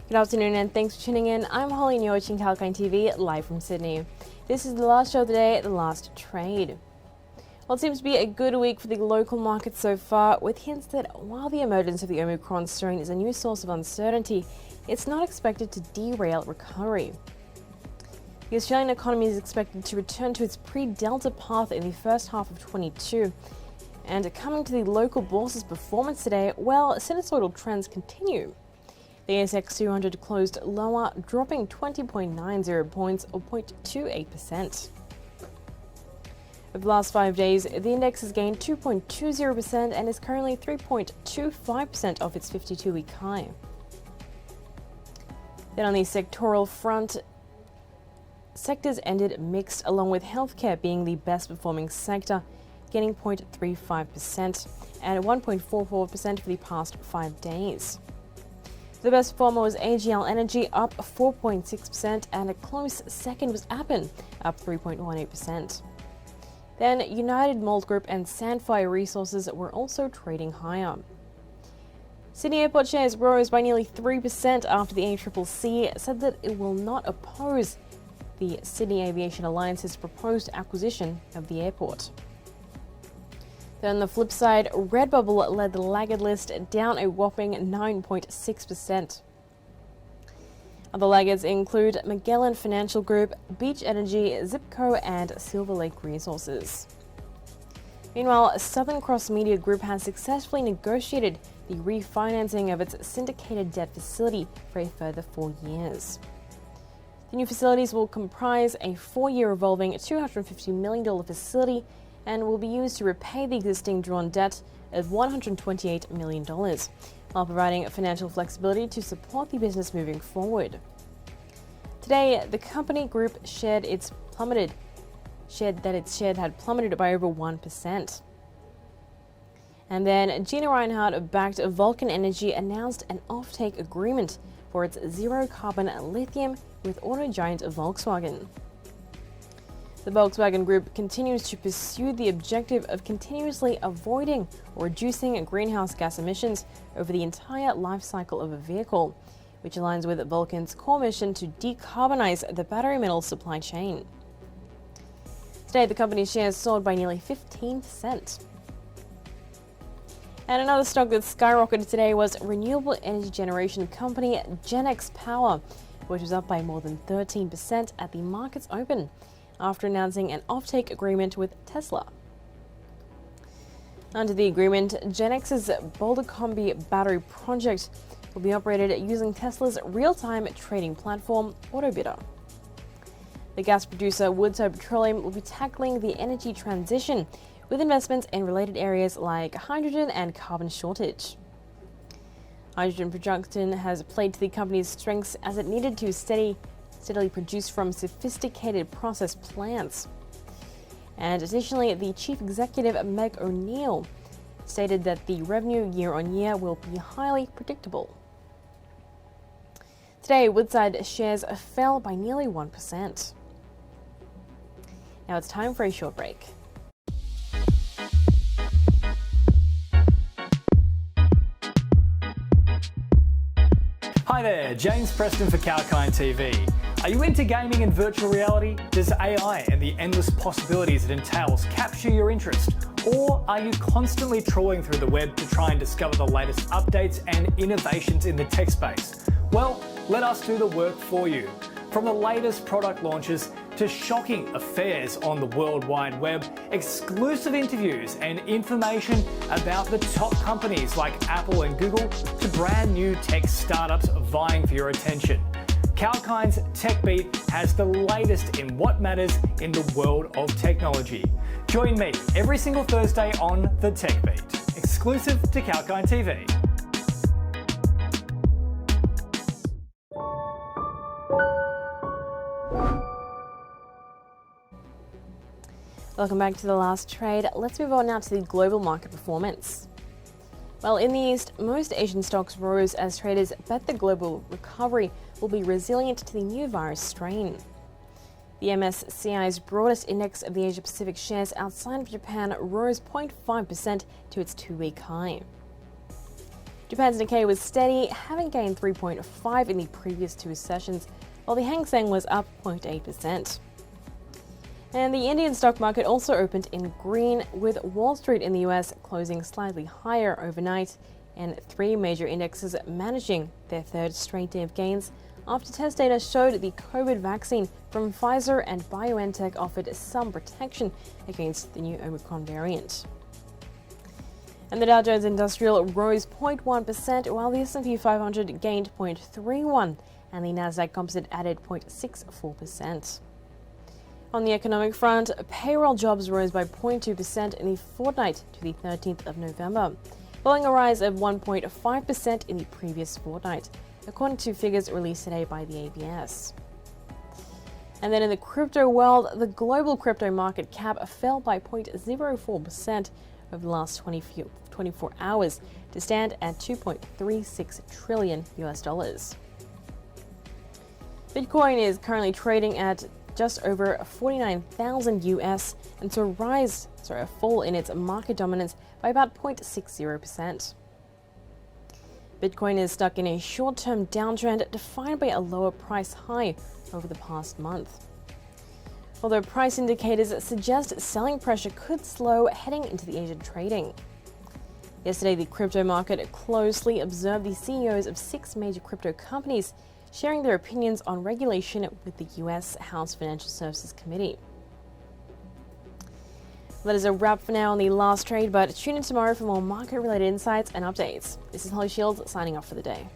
Good afternoon and thanks for tuning in. I'm Holly and you're watching Kalkine TV live from Sydney. This is the last show of the day, the last trade. Well, it seems to be a good week for the local market so far, with hints that while the emergence of the Omicron strain is a new source of uncertainty, it's not expected to derail recovery. The Australian economy is expected to return to its pre-Delta path in the first half of 2022. And coming to the local bourse's performance today, well, sinusoidal trends continue. The ASX 200 closed lower, dropping 20.90 points or 0.28%. Over the last 5 days, the index has gained 2.20% and is currently 3.25% off its 52-week high. Then on the sectoral front, sectors ended mixed, along with healthcare being the best performing sector, gaining 0.35% and 1.44% for the past 5 days. The best performer was AGL Energy, up 4.6%, and a close second was Appen, up 3.18%. Then United Malt Group and Sandfire Resources were also trading higher. Sydney Airport shares rose by nearly 3% after the ACCC said that it will not oppose the Sydney Aviation Alliance's proposed acquisition of the airport. Then on the flip side, Redbubble led the laggard list, down a whopping 9.6%. Other laggards include Magellan Financial Group, Beach Energy, Zipco and Silver Lake Resources. Meanwhile, Southern Cross Media Group has successfully negotiated the refinancing of its syndicated debt facility for a further 4 years. The new facilities will comprise a 4-year revolving $250 million facility and will be used to repay the existing drawn debt of $128 million, while providing financial flexibility to support the business moving forward. Today, the company group shared that its share had plummeted by over 1%. And then Gina Rinehart-backed Vulcan Energy announced an offtake agreement for its zero-carbon lithium with auto giant Volkswagen. The Volkswagen Group continues to pursue the objective of continuously avoiding or reducing greenhouse gas emissions over the entire life cycle of a vehicle, which aligns with Vulcan's core mission to decarbonize the battery metal supply chain. Today, the company's shares soared by nearly 15%. And another stock that skyrocketed today was renewable energy generation company Genex Power, which was up by more than 13% at the market's open, after announcing an offtake agreement with Tesla. Under the agreement, Genex's Boulder Combi battery project will be operated using Tesla's real-time trading platform, Autobidder. The gas producer Woodside Petroleum will be tackling the energy transition with investments in related areas like hydrogen and carbon shortage. Hydrogen production has played to the company's strengths as it needed to steadily produced from sophisticated process plants. And additionally, the chief executive, Meg O'Neill, stated that the revenue year on year will be highly predictable. Today, Woodside shares fell by nearly 1%. Now it's time for a short break. Hi there, James Preston for Kalkine TV. Are you into gaming and virtual reality? Does AI and the endless possibilities it entails capture your interest? Or are you constantly trawling through the web to try and discover the latest updates and innovations in the tech space? Well, let us do the work for you. From the latest product launches to shocking affairs on the World Wide Web, exclusive interviews and information about the top companies like Apple and Google to brand new tech startups vying for your attention. Kalkine's Tech Beat has the latest in what matters in the world of technology. Join me every single Thursday on The Tech Beat, exclusive to Kalkine TV. Welcome back to the last trade. Let's move on now to the global market performance. Well, in the East, most Asian stocks rose as traders bet the global recovery will be resilient to the new virus strain. The MSCI's broadest index of the Asia-Pacific shares outside of Japan rose 0.5% to its 2-week high. Japan's Nikkei was steady, having gained 3.5 in the previous two sessions, while the Hang Seng was up 0.8%. And the Indian stock market also opened in green, with Wall Street in the US closing slightly higher overnight, and three major indexes managing their third straight day of gains after test data showed the COVID vaccine from Pfizer and BioNTech offered some protection against the new Omicron variant. And the Dow Jones Industrial rose 0.1%, while the S&P 500 gained 0.31%, and the Nasdaq Composite added 0.64%. On the economic front, payroll jobs rose by 0.2% in the fortnight to the 13th of November, following a rise of 1.5% in the previous fortnight, according to figures released today by the ABS. And then in the crypto world, the global crypto market cap fell by 0.04% over the last 24 hours to stand at $2.36 trillion. Bitcoin is currently trading at just over 49,000 US, and saw a fall in its market dominance by about 0.60%. Bitcoin is stuck in a short-term downtrend defined by a lower price high over the past month. Although price indicators suggest selling pressure could slow heading into the Asian trading. Yesterday, the crypto market closely observed the CEOs of 6 major crypto companies sharing their opinions on regulation with the US House Financial Services Committee. That is a wrap for now on the last trade, but tune in tomorrow for more market-related insights and updates. This is Holly Shields signing off for the day.